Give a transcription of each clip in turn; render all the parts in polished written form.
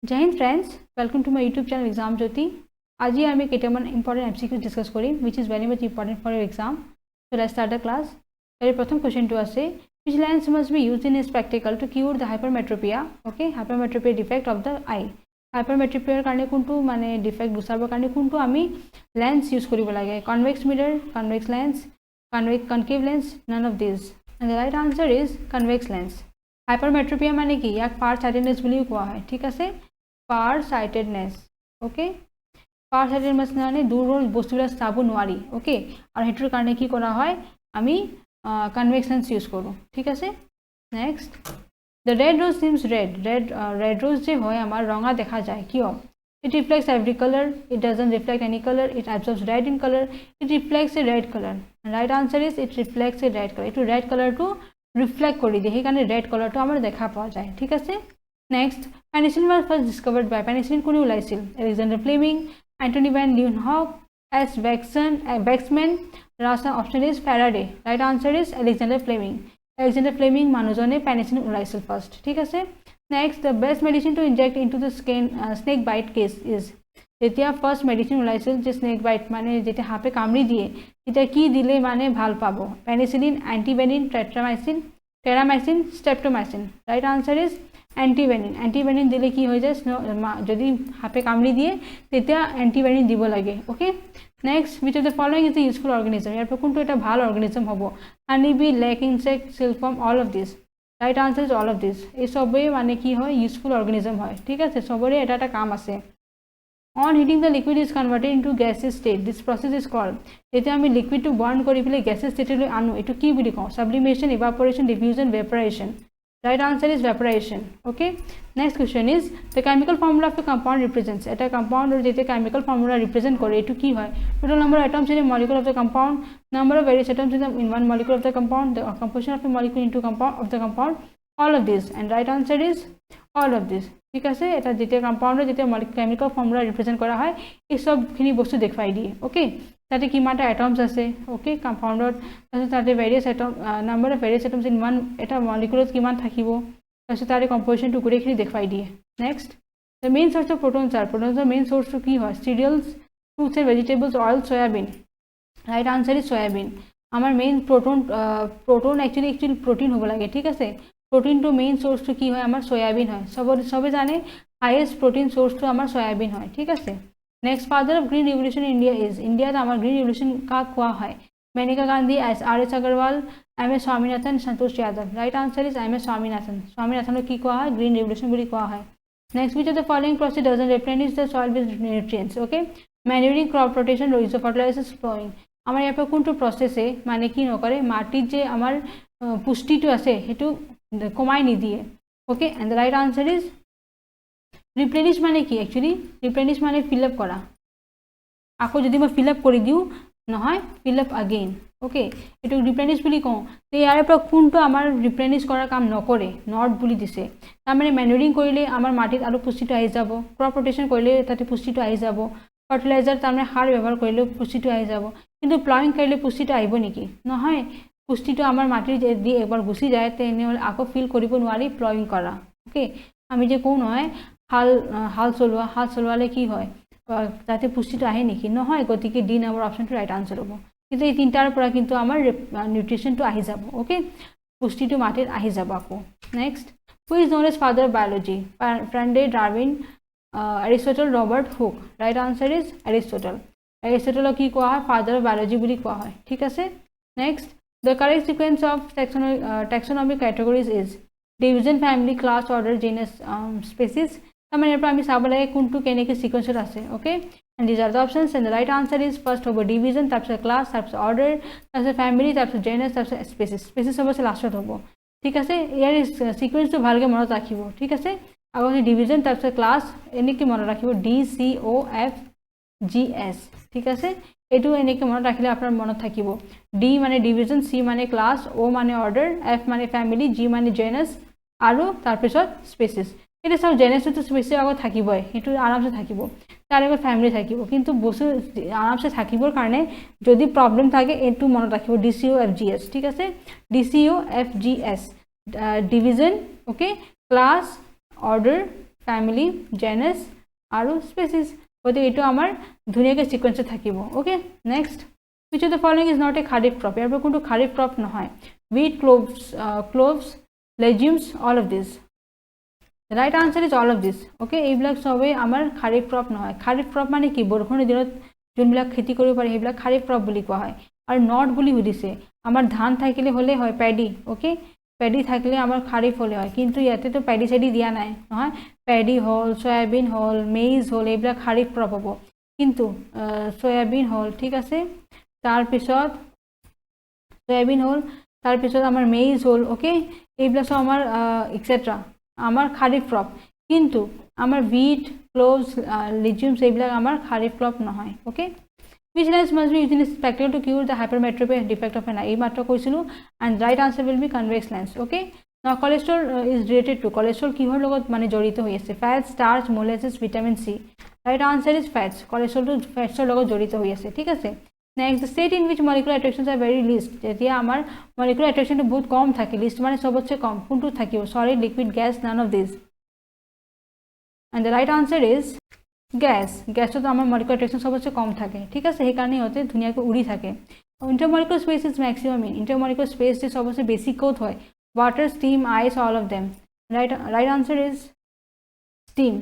जय हिंद friends, welcome to my YouTube channel exam Jyoti. आज ही आम केटामान इम्पर्टेन्ट MCQ डिस्कस करें which is very much important for your exam. So let's start the class. यार प्रथम क्वेश्चन तो आछे which lens must be used in a spectacle to cure the hypermetropia, okay, hypermetropia defect of the eye। hypermetropia কাৰণে কোনটো মানে defect গুছাবৰ কাৰণে কোনটো আমি লেন্স ইউজ কৰিব লাগে? Convex মিৰৰ, convex lens, concave lens, none of these, and the right answer is convex lens। hypermetropia মানে কি? ইয়াক ফাৰ সাইটেডনেছ বুলিও কোৱা হয়, ঠিক আছে? ফাৰ সাইটেডনেছ, ওকে। ফাৰ সাইটেডনেছ মানে দূৰৰ বস্তুবিলাক চাব নোৱাৰি, ওকে। আৰু হেতুৰ কাৰণে কি কৰা হয়? আমি convex lens use करो, ठीक है। Next, the red rose seems red rose जो है हमारा रंगा देखा जाए क्यों? It reflects every color, it doesn't reflect any color, it absorbs red in color, it reflects a red color, and right answer is it reflects a red color। Itoo red color तो reflect करी दिए, ही red color तो हमारे देखा पा जाए, ठीक है। Next, penicillin was first discovered by penicillin कोनी उलाइसिल? Alexander Fleming, Anthony van Leeuwenhoek, S. Waxman, last option is Faraday। right answer is Alexander Fleming। Alexander Fleming मानुजने पेनिसिलिन उलाइसिल फर्स्ट, ठीक है। Next, the best medicine to inject into the snake bite case is? जेतिया first medicine उलाइसिल जे snake bite माने जेतिया हापे कामड़ी दिए तेतिया की दिले माने ভাল पाबो? Penicillin, antivenin, terramycin, streptomycin. Right answer is antivenin. Antivenin दिले की हो जाए जदि हापे कामड़ी दिए तेतिया एंटीवेनिन दिबो लागे, okay. Next, which of the following is the useful organism? यार कोनটো এটা ভাল অর্গানিজম হবো? Honey bee, lac insect, silkworm, all of this. Right answer is all of this. এই সবই মানে কি হয়? ইউজফুল অর্গানিজম হয়, ঠিক আছে। সবরে এটা একটা কাম আছে। On heating the liquid is converted into gaseous state, this process is called। যেটা আমি লিকুইড টু বার্ন কৰি পেলাই gaseous state লৈ আনো এটো কি বুলি কওঁ? Sublimation, evaporation, diffusion, vaporation। right answer is vaporation, okay। next question is the chemical formula of a compound represents? এটা compound or যেটা chemical formula represent করে এটো কি হয়? total number of atoms in a molecule of the compound, number of various atoms in one molecule of the compound, the composition of the molecule into compound of the compound, all of this, and right answer is all of this, ঠিক আছে। এটা যেটা compound যেটা chemical formula represent করা হয় এই সবখিনি বস্তু দেখাই দিয়ে, ওকে। তাতে কিমানটা এটমস আছে, ওকে, কম্পাউণ্ডত। তাৰপিছত তাতে various atom, number of various atoms in one এটা মলিকুলত কিমান থাকিব, তাৰপিছত তাৰে কম্পজিশ্যনটো গোটেইখিনি দেখুৱাই দিয়ে। Next, the main source of proteins are? প্ৰ'টনছৰ মেইন চ'ৰ্চটো কি হয়? Cereals, fruits and vegetables, oil, soybean. Right answer is soybean. আমাৰ মেইন প্ৰ'টন একচুৱেলি প্ৰ'টিন হ'ব লাগে, ঠিক আছে। প্ৰ'টিনটো মেইন চ'ৰ্চটো কি হয়? আমাৰ চয়াবিন হয়। চবে জানে হাইয়েষ্ট প্ৰ'টিন চ'ৰ্চটো আমাৰ চয়াবিন হয়, ঠিক আছে। Next, father of green revolution India is? India आम ग्रीन रिवोल्यूशन का क्या है? Maneka Gandhi, RS Agarwal, MS Swaminathan, Santosh Yadav. Right answer is MS Swaminathan. Swaminathan की क्या है? ग्रीन रिवोल्यूशन बुली क्या है। Next, which of the following process doesn't replenish the soil with nutrients? Okay, manuring, crop rotation, रोइजो फर्टिलाइजार्स, फ्लोइंग। आमार यार कोनটো प्रसेसे माने कि नकरे माटित जे आमार पुष्टिটো আছে हेतु कमाई निदिए, okay. And the right answer is replenish माने कि? एक्चुअली रिप्लेनिश माने फिलअप करा। आको जदि मैं फिलअप कर दिও নহয় फिलअप अगेन, ओके, एटो रिप्लेनिश বুলি কওঁ। তো ইয়াৰ পৰা কোনটো আমাৰ ৰিপ্লেনিশ কৰাৰ কাম নকৰে? নট বুলি দিছে। তাৰ মানে মেনুৰিং কৰিলে আমাৰ মাটিত আৰু পুষ্টিটো আহি যাব, ক্ৰপ ৰোটেশন কৰিলে তাতে পুষ্টিটো আহি যাব, ফাৰ্টিলাইজাৰ তাৰ মানে সাৰ ব্যৱহাৰ কৰিলে পুষ্টিটো আহি যাব। কিন্তু প্লয়িং কৰিলে পুষ্টিটো আহিব নেকি? নহয়, পুষ্টিটো আমাৰ মাটিৰ যদি একবাৰ গুচি যায় তেনেহ'লে আকৌ ফিল কৰিব নোৱাৰি প্লয়িং কৰা, ওকে। আমি যে কওঁ নহয় হাল চলোৱালে কি হয়? তাতে পুষ্টিটো আহে নেকি? নহয়, গতিকে ডি নম্বৰ অপশ্যনটো ৰাইট আনচাৰ হ'ব। কিন্তু এই তিনিটাৰ পৰা কিন্তু আমাৰ নিউট্ৰিশ্যনটো আহি যাব, ওকে, পুষ্টিটো মাটিত আহি যাব আকৌ। Next, who is known as father of biology? ফ্ৰেণ্ডে, Darwin, Aristotle, Robert Hooke. Right answer is Aristotle. এৰিষ্টটলক কি কোৱা হয়? ফাদাৰ অফ বায়'লজি বুলি কোৱা হয়, ঠিক আছে। Next, the correct sequence of taxonomic categories is? Division, family, class, order, genus, species. তাৰ মানে আমি চাব লাগে কোনটো কেনেকৈ সিকুৱেন্সত আছে, okay. And these are the options and the right answer is first হ'ব ডিভিজন, তাৰপিছত ক্লাছ, তাৰপিছত অৰ্ডাৰ, তাৰপিছত ফ্যামিলি, তাৰপিছত জেনাস, তাৰপিছত স্পেচিছ। স্পেচিছ অৱশ্যে লাষ্টত হ'ব, ঠিক আছে। ইয়াৰ সিকুৱেন্সটো ভালকৈ মনত ৰাখিব, ঠিক আছে। আগতে ডিভিজন, তাৰপিছত ক্লাছ, এনেকৈ মনত ৰাখিব DCOFGS, ঠিক আছে। এইটো এনেকৈ মনত ৰাখিলে আপোনাৰ মনত থাকিব। ডি মানে ডিভিজন, চি মানে ক্লাছ, অ' মানে অৰ্ডাৰ, এফ মানে ফ্যামিলি, জি মানে জেনাস আৰু তাৰপিছত স্পেচিছ। এটা সব জেনেসটো স্পেচিছ আগত থাকিবই, সেইটো আৰামছে থাকিব, তাৰ আগত ফ্যামিলি থাকিব। কিন্তু বস্তু আৰামছে থাকিবৰ কাৰণে যদি প্ৰব্লেম থাকে এইটো মনত ৰাখিব DCOFGS, ঠিক আছে। DCOFGS, division, okay, class, order, family genus আৰু স্পেচিছ গতিকে এইটো আমাৰ ধুনীয়াকৈ সিকুৱেন্সত থাকিব okay next which of the following is not a kharif crop ইয়াৰ পৰা কোনটো kharif crop নহয় wheat cloves legumes all of this the right answer is all of this okay এইবিলাক সবে আমাৰ kharif crop নহয় kharif crop মানে কি বৰষুণৰ দিনত যোনবিলাক খেতি কৰিব পাৰে সেইবিলাক kharif crop বুলি কোৱা হয় আৰু not বুলি সুধিছে আমাৰ ধান থাকিলে হলে হয় paddy okay paddy থাকিলে আমাৰ kharif হলে হয় কিন্তু ইয়াতে তো paddy সেদি দিয়া নাই নহয় paddy হল soybean হল maize হল এইবিলাক kharif crop হ'ব কিন্তু soybean হল ঠিক আছে তাৰ পিছত soybean হল তাৰ পিছত আমাৰ maize হল ওকে এইবিলাক সব আমাৰ এটসেট্ৰা আমাৰ kharif crop কিন্তু আমাৰ wheat cloves legumes এইবিলাক আমাৰ kharif crop নহয় okay which lens must be used in a spectacle to cure the hypermetropy defect of an eye এই মাত্ৰ কৈছিলো and right answer will be convex lens okay now cholesterol is related to cholesterol কিহৰ লগত মানে জড়িত হৈ আছে fat starch molasses vitamin c right answer is fats cholesterol to fats ৰ লগত জড়িত হৈ আছে ঠিক আছে next the state in which molecular attractions are very least যেতিয়া আমাৰ molecular attraction টো বহুত কম থাকে least মানে সবতছে কম কোনটো থাকিব solid liquid gas none of these and the right answer is gas gas তো আমাৰ molecular attraction সবতছে কম থাকে ঠিক আছে সেই কাৰণে হতে ধুনিয়াকৈ উৰি থাকে intermolecular space is maximum in intermolecular space যে সবতছে বেছি কোত হয় water steam ice all of them right answer is steam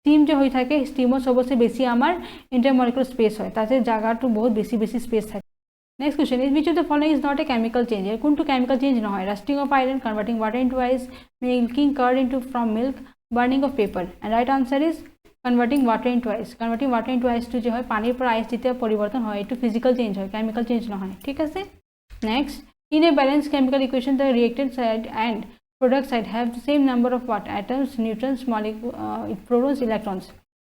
steam যে হৈ থাকে steamৰ সবতছে বেছি আমাৰ intermolecular space হয় তাতে জায়গাটো বহুত বেছি space থাকে next question is which of the following is not a chemical change কোনটো chemical change নহয় rusting of iron converting water into ice making curd into from milk burning of paper and right answer is converting water into ice to যে হয় পানীৰ পৰা ice যেতিয়া পৰিৱৰ্তন হয় এটো physical change হয় chemical change নহয় ঠিক আছে next in a balanced chemical equation the reactant side and product side have the same number of what atoms neutrons protons electrons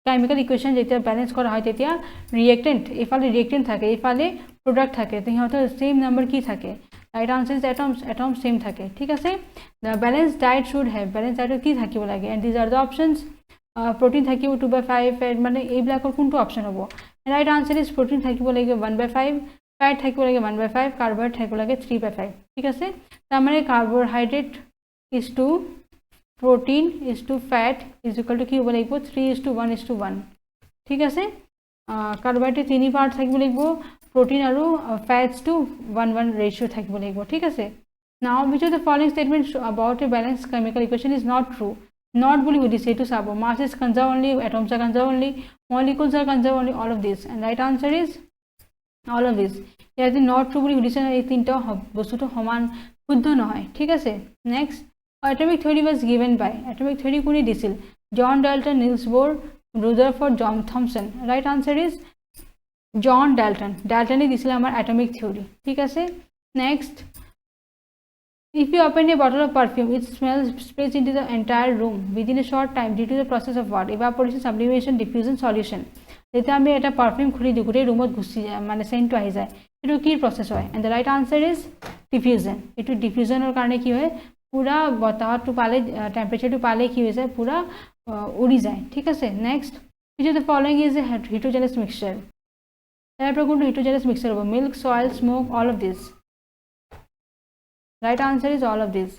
chemical equation যেতিয়া balance কৰা হয় তেতিয়া reactant এফালে reactant থাকে এফালে product থাকে তো ইহঁতৰ same number কি থাকে right answer is atoms same থাকে ঠিক আছে the balanced diet should have balanced diet কি থাকিব লাগে and these are the options protein থাকিব 2/5 fat মানে এইবিলাকৰ কোনটো অপচন হ'ব right answer is protein থাকিব লাগে 1/5 fat থাকিব লাগে 1/5 carbohydrate থাকিব লাগে 3/5 ঠিক আছে তাৰ মানে carbohydrate is to protein is to fat is equal to কি হ'ব লাগিব 3:1:1 ঠিক আছে carbohydrate 3 পাৰ্ট থাকিব লাগিব protein আৰু fats to 1:1 ratio থাকিব লাগিব ঠিক আছে now which of the following statements about a balanced chemical equation is not true not বুলি সুধিছে এটো চাব mass is conserved only atoms are conserved only molecules are conserved only all of this and right answer is all of this ইয়াতে not true বুলি সুধিছে এই তিনটা বস্তুটো সমান শুদ্ধ নহয় ঠিক আছে next atomic theory was given by atomic theory কোনে দিছিল John Dalton Niels Bohr Rutherford John Thomson right answer is John Dalton এ দিছিল আমাৰ atomic theory ঠিক আছে next if you open a bottle of perfume it sprays into the entire room within a short time due to the process of what evaporation sublimation diffusion solution যেতিয়া আমি এটা perfume খুলি দিও গোটেই রুমত ঘুষি যায় মানে সেন্ট আহি যায় এটো কি প্রসেস হয় and the right answer is diffusion এটো diffusionৰ কাৰণে কি হয় পুরা বতাহটো পালে টেম্পারেচারটো পালে কি হৈ যায় পুরা উড়ি যায় ঠিক আছে next which of the following is a heterogeneous mixture ইয়াৰ পৰা কোনটো heterogeneous mixture হ'ব milk soil smoke all of this right answer is all of this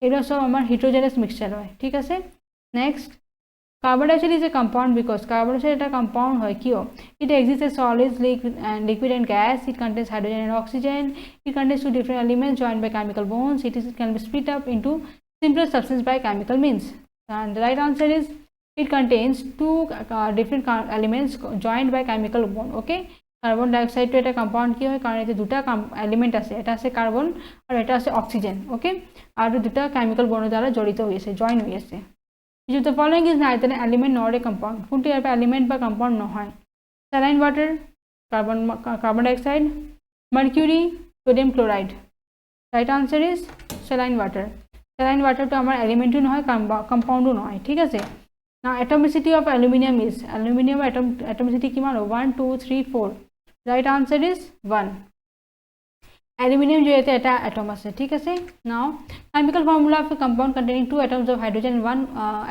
এটা সব আমাৰ heterogeneous mixture হয় ঠিক আছে next carbon dioxide is a compound because carbon dioxide এটা compound হয় কিয় it exists as solids liquid and gas it contains hydrogen and oxygen it contains two different elements joined by chemical bonds it can be split up into simpler substance by chemical means and the right answer is it contains two different elements joined by chemical bond okay carbon dioxide to eta compound ki hoy karon ete duta element ase eta ase carbon aru eta ase oxygen okay aru duta chemical bond dara jorito hoyese join hoyese which the following is neither an element nor a compound kunti er element ba compound no hoy saline water carbon dioxide mercury sodium chloride right answer is saline water to amar element no hoy compound no hoy thik ase now atomicity of aluminum is atomicity kiman 1 2 3 4 right answer is 1 aluminum jo eta atom ase thik ase now chemical formula of a compound containing two atoms of hydrogen and one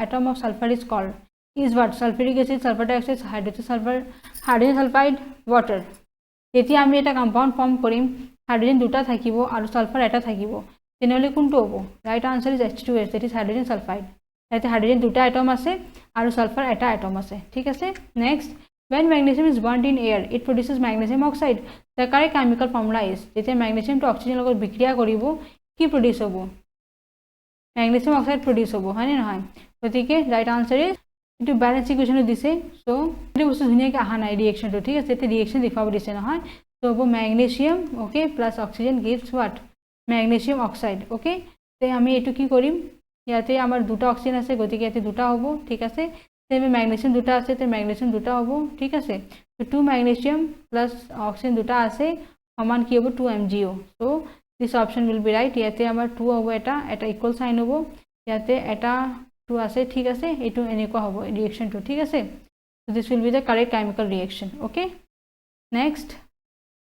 atom of sulfur is called is what sulfuric acid sulfur dioxide hydrogen sulfide water jeti ami eta compound form korim hydrogen duta thakibo aru sulfur eta thakibo tenole kuntu hobo right answer is H2S that is hydrogen sulfide ইয়াতে hydrogen দুটা atom আছে আৰু sulphur এটা atom আছে ঠিক আছে next when magnesium is burnt in air it produces magnesium oxide the correct chemical formula is যেতিয়া magnesium to oxygen লগত বিক্ৰিয়া কৰিব কি produce হ'ব magnesium oxide produce হ'ব হয় নে নহয় গতিকে right answer is into balance equation দিছে so এই বস্তু ধুনিয়াকৈ আহা নাই ৰিঅ্যাকশন তো ঠিক আছে এতে ৰিঅ্যাকশন দেখাব দিছে নহয় so হ'ব magnesium okay plus oxygen gives what magnesium oxide okay তে আমি এটো কি কৰিম ইয়াতে আমাৰ দুটা অক্সিজেন আছে গতিকে ইয়াতে দুটা হ'ব ঠিক আছে তেমে magnesium দুটা আছে তে magnesium দুটা হ'ব ঠিক আছে তো 2 magnesium plus oxygen দুটা আছে সমান কি হ'ব 2 MgO so this option will be right ইয়াতে আমাৰ 2 হ'ব এটা ইকুয়াল সাইন হ'ব ইয়াতে এটা 2 আছে ঠিক আছে এটো এনেকুৱা হ'ব ৰিঅ্যাকশন তো ঠিক আছে so this will be the correct chemical reaction okay next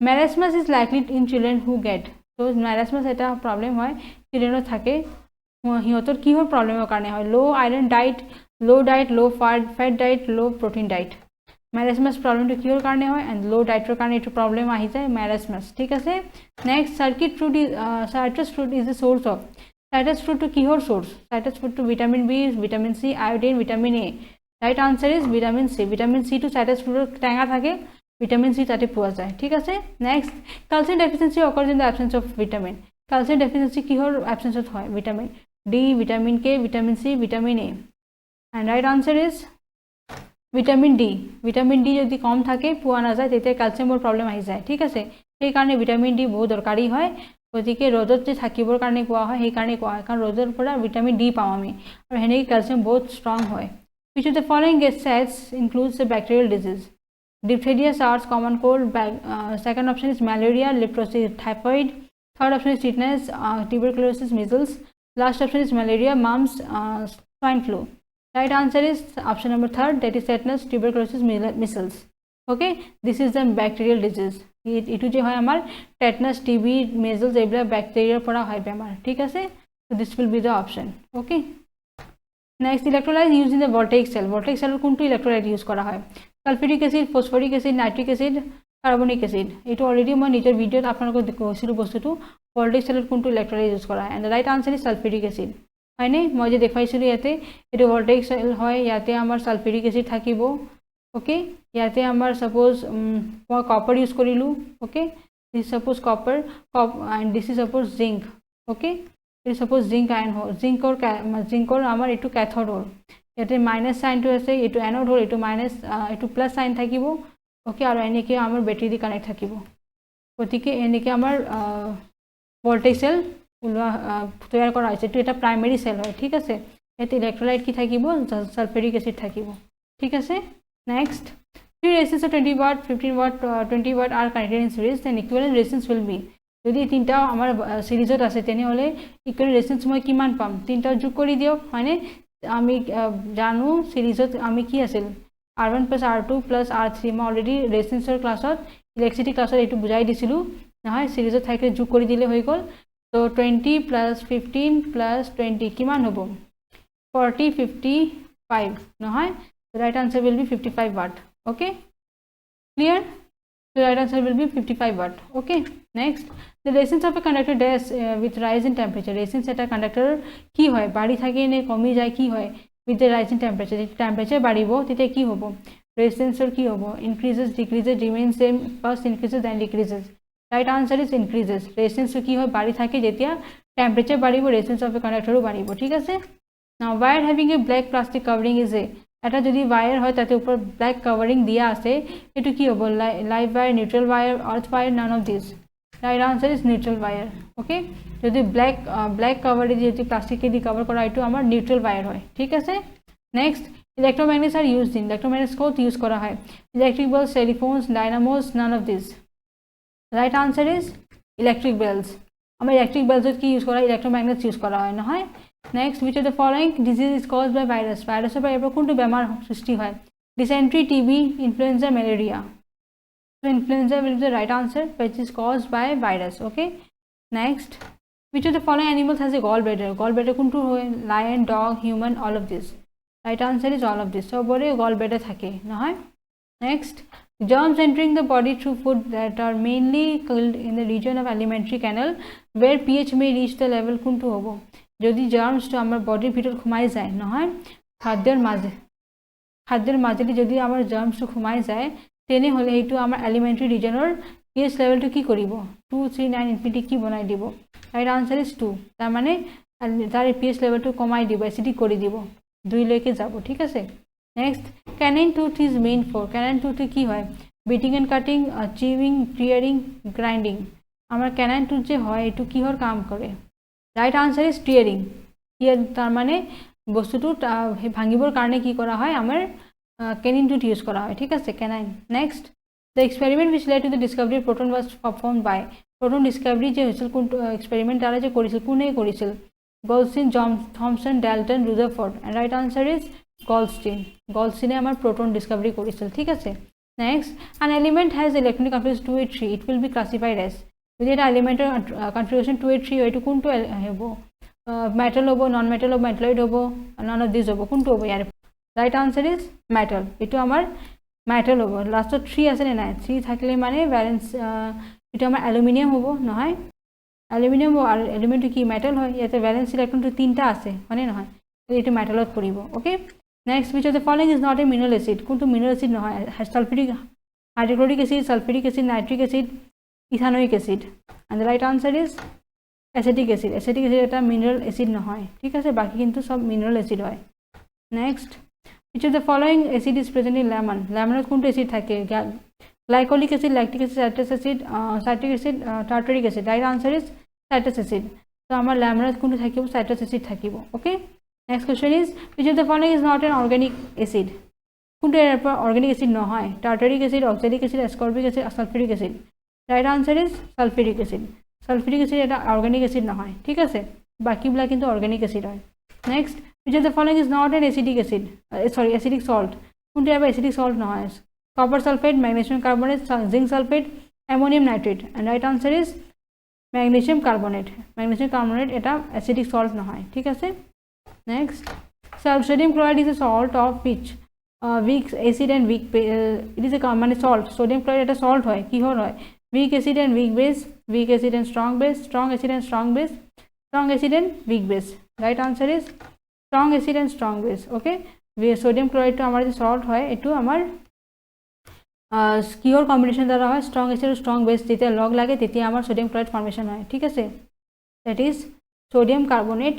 marasmus is likely in children who get so marasmus এটা প্রবলেম হয় চিলড্ৰেনৰ থাকে হিয়তৰ কি হয় প্ৰবলেমৰ কাৰণে হয় লো iron diet low diet low fat diet low protein diet marasmus problem to cure karne hoy and low diet ro karne etu problem ahi jay marasmus thik ase next citrus fruit is the source of citrus fruit to kihor source citrus fruit to vitamin B vitamin C iodine vitamin A right answer is vitamin C to citrus fruit tanga thake vitamin C tate poa jay thik ase next calcium deficiency occurs in the absence of vitamin calcium deficiency kihor absence of hoy vitamin D vitamin K vitamin C vitamin A and right answer is vitamin D যদি কম থাকে পোৱা নাযায় তেতে ক্যালসিয়ামৰ problem আহি যায় ঠিক আছে এই কাৰণে ভিটামিন ডি বহুত দৰকাৰী হয় গতিকে ৰ'দত যে থাকিবৰ কাৰণে কোৱা হয় এই কাৰণে কোৱা হয় কাৰণ ৰ'দৰ পৰা ভিটামিন ডি পাওঁ আমি আৰু হেনে ক্যালসিয়াম বহুত ষ্ট্ৰং হয় which of the following cells includes the bacterial disease diphtheria SARS common cold second option is malaria leprosy typhoid third option is tetanus tuberculosis measles last option is malaria mumps swine flu right answer is option number 3 that is tetanus tuberculosis measles okay this is the bacterial disease etu je hoy amar tetanus tb measles ebla bacteria pora hoy bemar thik ase so this will be the option okay next electrolyte used in the voltaic cell kuntu electrolyte use kora hoy sulfuric acid phosphoric acid nitric acid carbonic acid etu already moi nijor video ta apnalok dekhosilu bostu tu voltaic cell kuntu electrolyte use kora hoy and the right answer is sulfuric acid হয়নে মই যে দেখাইছিলো ইয়াতে এটো ভোল্টেইক cell হয় ইয়াতে আমাৰ সালফিউৰিক acid থাকিব okay ইয়াতে আমাৰ সাপোজ মই কপাৰ ইউজ কৰিলো okay this suppose copper and this is suppose zinc okay this suppose zinc ion হয় জিংকৰ আমাৰ এটো ক্যাথোড হল ইয়াতে মাইনাস সাইনটো আছে এটো এনোড হল এটো মাইনাস এটো প্লাস সাইন থাকিব ওকে আৰু এনেকে আমাৰ ব্যাটাৰি দি কানেক্ট থাকিব গতিকে এনেকে আমাৰ ভোল্টেইক সেল তৈয়াৰ কৰা হৈছে এটো এটা প্ৰাইমাৰী সেল হয় ঠিক আছে এতে ইলেক্ট্ৰোলাইট কি থাকিব সালফিউৰিক এসিড থাকিব ঠিক আছে next three resistors of 20 watt 15 watt 20 watt are connected in series then equivalent resistance will be যদি তিনটা আমাৰ সিৰিজত আছে তেনে হলে ইকুইভ্যালেন্ট ৰেজিস্ট্যান্স মই কিমান পাম তিনটা যোগ কৰি দিও মানে আমি জানো সিৰিজত আমি কি আছিল r1 + r2 + r3 মই অলৰেডি ৰেজিস্ট্যান্সৰ ক্লাছত ইলেক্ট্ৰিসিটি ক্লাছত এটো বুজাই দিছিলো নহয় সিৰিজত থাকে যোগ কৰি দিলে হৈ গল so 20 plus 15 plus 20 কিমান হ'ব 40 55 নহয় the right answer will be 55 watt okay clear the right answer will be 55 watt okay next the resistance of a conductor dash with rise in temperature resistance eta conductor কি হয় বাড়ি থাকে নে কমি যায় কি হয় with the rise in temperature বাড়িব তেতে কি হ'ব resistance কি হ'ব increases decreases remains same first increases then decreases right answer is increases resistance কি হয় বাড়ি থাকে যেতিয়া টেম্পারেচার বাড়িব resistance of a conductor বাড়িব ঠিক আছে now wire having a black plastic covering is a এটা যদি wire হয় তাতে উপর black covering দিয়া আছে এটো কি হ'ব live wire neutral wire earth wire none of these right answer is neutral wire okay যদি black cover যদি প্লাস্টিক দি কভার করা এটো আমার neutral wire হয় ঠিক আছে next electromagnets are used in electromagnets কত ইউজ করা হয় electric bulbs telephones dynamos none of these right answer is electric bells আমরা electric bells কি ইউজ করা electromagnets ইউজ করা হয় না হয় next which of the following disease is caused by virus virus এর পর কোনটো বেমার সৃষ্টি হয় dysentery TB influenza malaria so influenza will be the right answer which is caused by virus okay next which of the following animals has a gallbladder কোনটো হয় lion dog human all of this right answer is all of this so Boro gallbladder থাকে না হয় next germs entering the body through food that are mainly killed in the region of alimentary canal where pH may reach the level kuntu hobo যদি জার্মসটো আমাৰ বডিৰ ভিতৰত সোমাই যায় নহয় খাদ্যৰ মাজেদি যদি আমাৰ জাৰ্মসটো সোমাই যায় তেনেহ'লে এইটো আমাৰ এলিমেণ্টাৰী ৰিজনৰ pH লেভেলটো কি কৰিব 239 ইনফিনিটি কি বনাই দিব ৰাইট আনসাৰ ইজ 2 তাৰ মানে তাৰ pH লেভেলটো কমাই দিব এসিডিক কৰি দিব 2 লৈকে যাব ঠিক আছে next canine tooth is mean for canine tooth কি হয় biting and cutting chewing tearing grinding আমাৰ canine tooth যে হয় এটো কিহৰ কাম কৰে right answer is tearing tear তাৰ মানে বস্তুটো ভাঙিবৰ কাৰণে কি কৰা হয় আমাৰ canine tooth ইউজ কৰা হয় ঠিক আছে canine next the experiment which led to the discovery of proton was performed by proton discovery যে হৈছিল কোন এক্সপেৰিমেন্ট তাৰা যে কৰিছিল কোনে কৰিছিল Goldstein, Thomson, Dalton, Rutherford and right answer is Goldstein আমার proton discovery করেছিল ঠিক আছে next an element has electronic configuration 283 it will be classified as যদি এটা এলিমেন্টের configuration 283 হয় এটো কোনটো হ'ব metal হ'ব non metal হ'ব metalloid হ'ব none of these হ'ব কোনটো হ'ব ইয়াৰ right answer is metal এটো আমার metal হ'ব লাস্টত 3 আছে নে নাই 3 থাকিলে মানে ভ্যালেন্স এটো আমার অ্যালুমিনিয়াম হ'ব নহয় অ্যালুমিনিয়াম আর এলিমেন্ট কি মেটাল হয় ইয়াতে ভ্যালেন্স ইলেকট্রন তো তিনটা আছে মানে নহয় এটা মেটালত পড়িব okay next which of the following is not a mineral acid কোনটো মিনারেল অ্যাসিড নহয় sulphuric hydrochloric acid sulphuric acid nitric acid ethanoic acid and the right answer is acetic acid এটা মিনারেল অ্যাসিড নহয় ঠিক আছে বাকি কিন্তু সব mineral acid হয় next which of the following acid is present in লেমনত কোনটো অ্যাসিড থাকে glycolic acid lactic acid citric acid tartaric acid right answer is citrus acid so amar laminate kuntu thakibo citrus acid thakibo okay next question is which of the following is not an organic acid kuntu er organic acid no hoy tartaric acid oxalic acid ascorbic acid sulfuric acid right answer is sulfuric acid eta organic acid no hoy thik ase baki bla kintu organic acid hoy next which of the following is not an acidic acid acidic salt kuntu er acidic salt no hoy copper sulfate magnesium carbonate zinc sulfate ammonium nitrate and right answer is magnesium carbonate eta acidic salt no hoy thik ase next sodium chloride is a salt of which weak acid and weak it is a common salt sodium chloride eta salt hoy ki hoy weak acid and weak base weak acid and strong base strong acid and strong base strong acid and weak base right answer is strong acid and strong base okay sodium chloride to amar je salt hoy etu amar কিহৰ combination দ্বাৰা হয় strong acid আৰু strong base যেতিয়া লগ লাগে তেতিয়া আমাৰ sodium chloride formation হয় ঠিক আছে that is sodium carbonate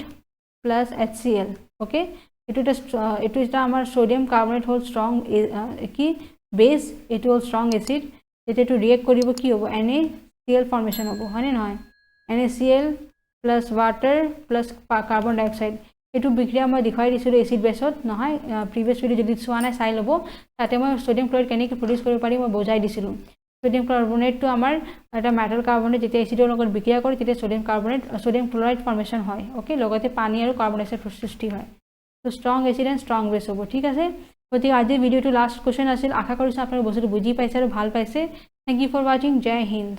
plus HCl okay এটো এটা আমাৰ সোডিয়াম কাৰ্বনেট হল স্ট্ৰং কি বেস এটো হল স্ট্ৰং এসিড যেতিয়া এটো ৰিয়েক্ট কৰিব কি হ'ব NaCl ফর্মেশন হ'ব হয়নে নহয় NaCl plus water plus carbon ডাই অক্সাইড এটো বিক্রিয়া মই দেখাই দিছিলো এসিড বেসত নহয় প্রিভিয়াস ভিডিও যদি চোৱা নাই চাই লব তাতে মই সোডিয়াম ক্লোৰাইড কেনেকৈ প্ৰডিউস কৰিব পাৰি মই বুজাই দিছিলো সোডিয়াম কাৰ্বনেট তো আমাৰ এটা মেটাল কাৰ্বনেট যেতিয়া এসিডৰ লগত বিক্ৰিয়া কৰে তেতিয়া সোডিয়াম ক্লোৰাইড ফৰ্মেশন হয় ওকে লগতে পানী আৰু কাৰ্বন ডাই অক্সাইড সৃষ্টি হয় তো strong acid and strong base হ'ব ঠিক আছে গতিকে আজিৰ ভিডিওটো লাষ্ট কোশ্চেন আছিল আশা কৰিছো আপোনালোকে বস্তুটো বুজি পাইছে আৰু ভাল পাইছে থ্যাংক ইউ ফৰ ওয়াচিং জয় হিন্দ